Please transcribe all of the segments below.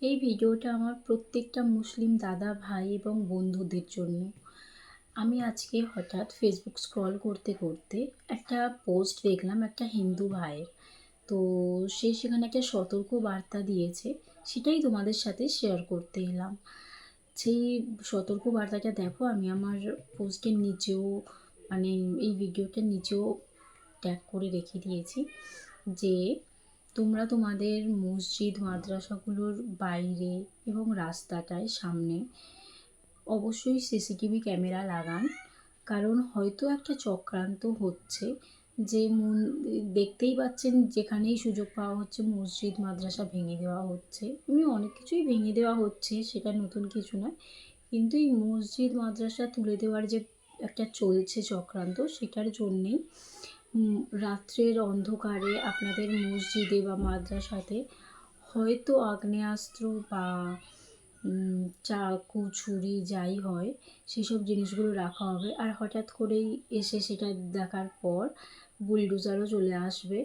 এই ভিডিওটা আমার প্রত্যেকটা মুসলিম দাদা ভাই এবং বন্ধুদের জন্য। আমি আজকে হঠাৎ ফেসবুক স্ক্রল করতে করতে একটা পোস্ট দেখলাম একটা হিন্দু ভাইয়ের। তো সে সেখানে একটা সতর্ক বার্তা দিয়েছে, সেটাই তোমাদের সাথে শেয়ার করতে এলাম। সেই সতর্ক বার্তাটা দেখো, আমি আমার পোস্টের নিচেও মানে এই ভিডিওটার নিচেও ট্যাগ করে রেখে দিয়েছি যে তোমরা তোমাদের মসজিদ মাদ্রাসাগুলোর বাইরে এবং রাস্তাটায় সামনে অবশ্যই সিসিটিভি ক্যামেরা লাগান। কারণ হয়তো একটা চক্রান্ত হচ্ছে যে দেখতেই পাচ্ছেন যেখানেই সুযোগ পাওয়া হচ্ছে মসজিদ মাদ্রাসা ভেঙে দেওয়া হচ্ছে, এমনি অনেক কিছুই ভেঙে দেওয়া হচ্ছে, সেটা নতুন কিছু নয়। কিন্তু এই মসজিদ মাদ্রাসা তুলে দেওয়ার যে একটা চলছে চক্রান্ত, সেটার জন্যেই রাত্রের অন্ধকারে আপনাদের মসজিদে বা মাদ্রাসাতে হয়তো আগ্নেয়াস্ত্র বা চাকু ছুরি যাই হয় সেসব জিনিসগুলো রাখা হবে। আর হঠাৎ করেই এসে সেটা দেখার পর বুলডোজারও চলে আসবে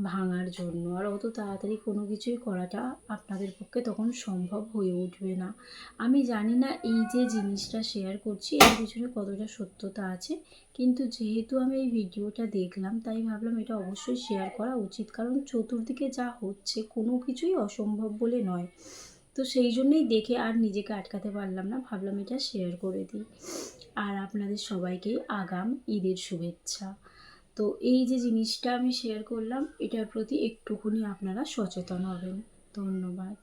ভাঙার জন্য, আর অত তাড়াতাড়ি কোনো কিছুই করাটা আপনাদের পক্ষে তখন সম্ভব হয়ে উঠবে না। আমি জানি না এই যে জিনিসটা শেয়ার করছি এর পিছনে কতটা সত্যতা আছে, কিন্তু যেহেতু আমি এই ভিডিওটা দেখলাম তাই ভাবলাম এটা অবশ্যই শেয়ার করা উচিত। কারণ চতুর্দিকে যা হচ্ছে কোনো কিছুই অসম্ভব বলে নয়। তো সেই জন্যই দেখে আর নিজেকে আটকাতে পারলাম না, ভাবলাম এটা শেয়ার করে দিই। আর আপনাদের সবাইকে আগাম ঈদের শুভেচ্ছা। তো এই যে জিনিসটা আমি শেয়ার করলাম, এটার প্রতি একটুখানি আপনারা সচেতন হবেন। ধন্যবাদ।